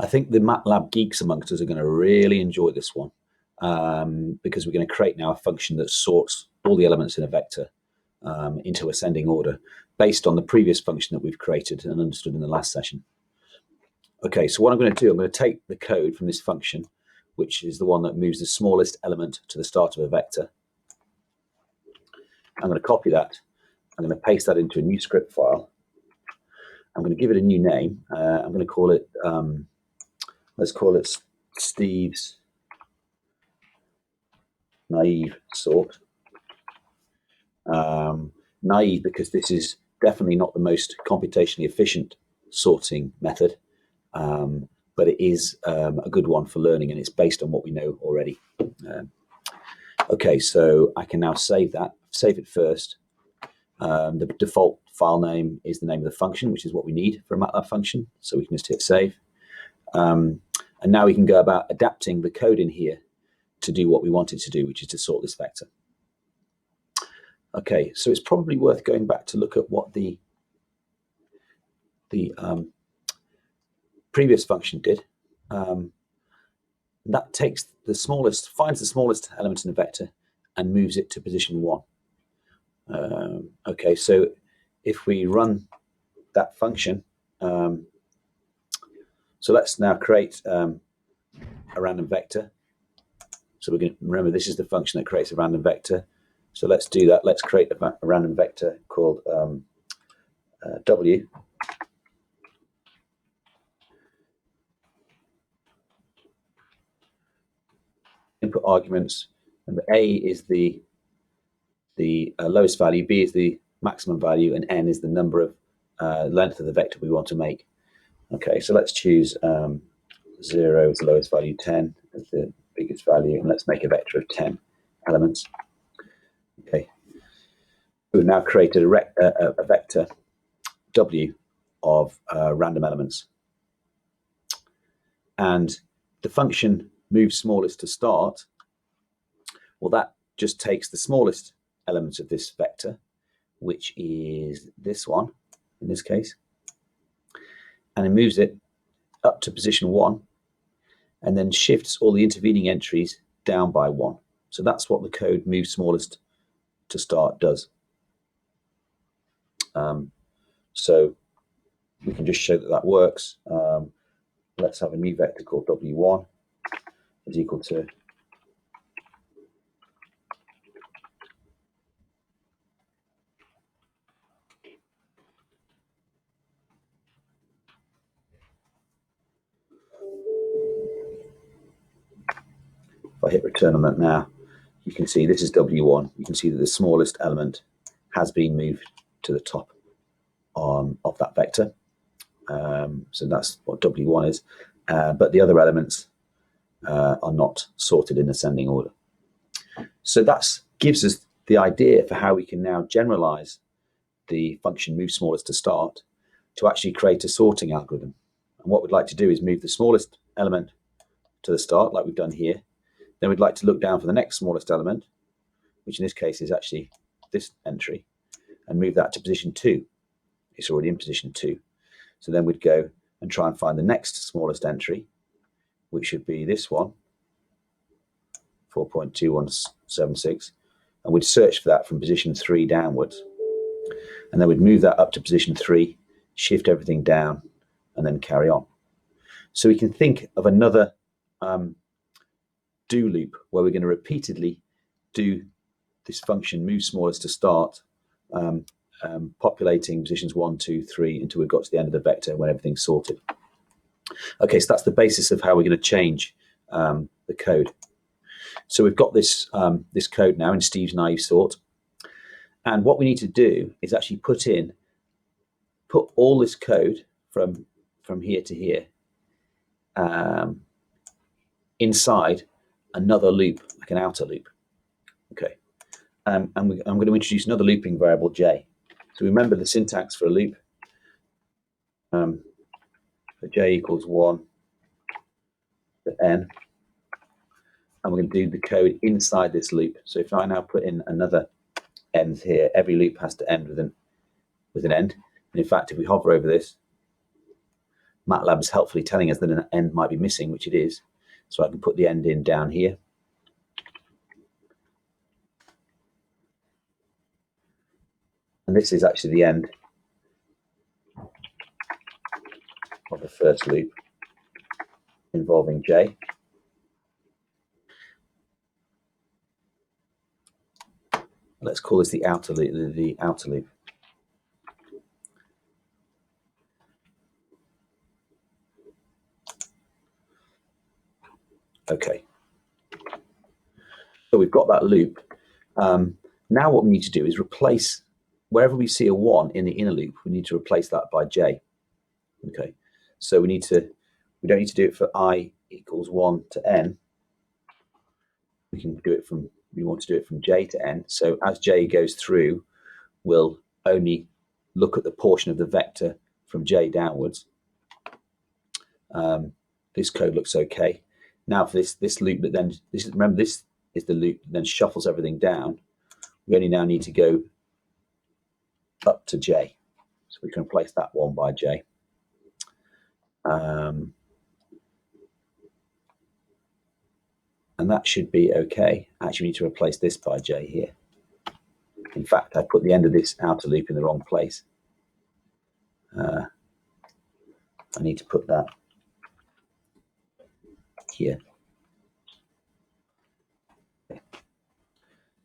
I think the MATLAB geeks amongst us are going to really enjoy this one because we're going to create now a function that sorts all the elements in a vector into ascending order based on the previous function that we've created and understood in the last session. Okay, so what I'm going to do, I'm going to take the code from this function, which is the one that moves the smallest element to the start of a vector. I'm going to copy that. I'm going to paste that into a new script file. I'm going to give it a new name. I'm going to call it, let's call it Steve's naive sort. Naive because this is definitely not the most computationally efficient sorting method, but it is a good one for learning, and it's based on what we know already. Okay, so I can now save that. Save it first. The default file name is the name of the function, which is what we need for a MATLAB function. So we can just hit save. And now we can go about adapting the code in here to do what we want it to do, which is to sort this vector. Okay, so it's probably worth going back to look at what the previous function did. That takes the smallest, finds the smallest element in the vector and moves it to position 1. Okay, so if we run that function, so let's now create a random vector. So we're going to remember this is the function that creates a random vector. So let's do that. Let's create a random vector called W. Input arguments. Remember, A is the lowest value, B is the maximum value, and N is the number of length of the vector we want to make. Okay, so let's choose 0 as the lowest value, 10 as the biggest value, and let's make a vector of 10 elements. Okay, we've now created a vector W of random elements, and the function move smallest to start. Well, that just takes the smallest element of this vector, which is this one in this case, and it moves it up to position 1 and then shifts all the intervening entries down by 1. So that's what the code move smallest to start does. So we can just show that that works. Let's have a new vector called W1 is equal to if I hit return on that now, you can see this is W1. You can see that the smallest element has been moved to the top of that vector. So that's what W1 is. But the other elements are not sorted in ascending order. So that gives us the idea for how we can now generalize the function move smallest to start to actually create a sorting algorithm. And what we'd like to do is move the smallest element to the start, like we've done here. Then we'd like to look down for the next smallest element, which in this case is actually this entry, and move that to position 2. It's already in position 2. So then we'd go and try and find the next smallest entry, which should be this one, 4.2176, and we'd search for that from position 3 downwards. And then we'd move that up to position 3, shift everything down, and then carry on. So we can think of another do loop where we're going to repeatedly do this function move smallest to start, populating positions 1, 2, 3 until we've got to the end of the vector when everything's sorted. Okay, so that's the basis of how we're going to change the code. So we've got this this code now in Steve's naive sort, and what we need to do is actually put all this code from here to here inside another loop, like an outer loop. Okay, and I'm going to introduce another looping variable j. So remember the syntax for a loop. So j equals 1 to n, and we're going to do the code inside this loop. So if I now put in another end here, every loop has to end with an end. And in fact, if we hover over this, MATLAB is helpfully telling us that an end might be missing, which it is. So I can put the end in down here. And this is actually the end of the first loop involving J. Let's call this the outer loop. The outer loop. Okay. So we've got that loop. Now what we need to do is replace, wherever we see a 1 in the inner loop, we need to replace that by J. Okay. So we don't need to do it for I equals 1 to N. We want to do it from J to N. So as J goes through, we'll only look at the portion of the vector from J downwards. This code looks okay. Now for this loop that then, remember this is the loop that then shuffles everything down. We only now need to go up to J. So we can replace that 1 by J. And that should be okay. Actually, we need to replace this by J here. In fact, I put the end of this outer loop in the wrong place. I need to put that here.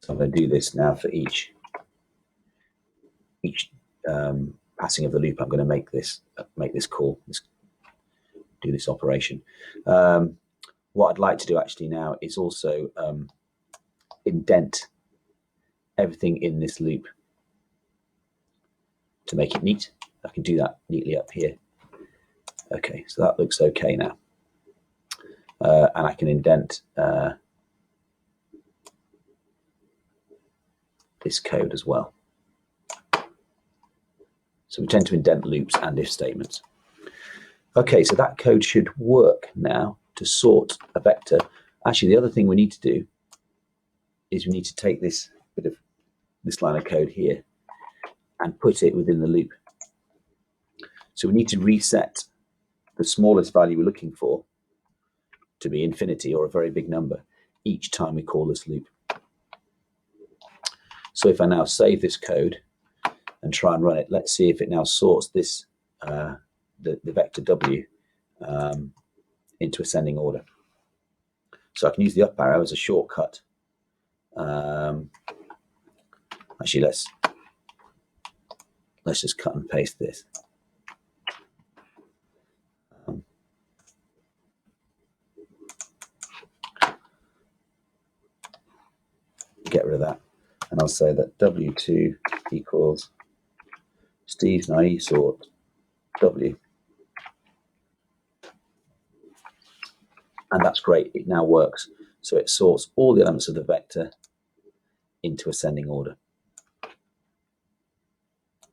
So I'm going to do this now for each passing of the loop. I'm going to make this call, do this operation. What I'd like to do actually now is also indent everything in this loop to make it neat. I can do that neatly up here. Okay, so that looks okay now. And I can indent this code as well. So we tend to indent loops and if statements. Okay, so that code should work now to sort a vector. Actually, the other thing we need to do is we need to take this bit of this line of code here and put it within the loop. So we need to reset the smallest value we're looking for to be infinity or a very big number each time we call this loop. So if I now save this code and try and run it, let's see if it now sorts this the vector W into ascending order. So I can use the up arrow as a shortcut. Actually, let's just cut and paste this. Get rid of that, and I'll say that W2 equals Steve's naive sort W. And that's great, it now works. So it sorts all the elements of the vector into ascending order.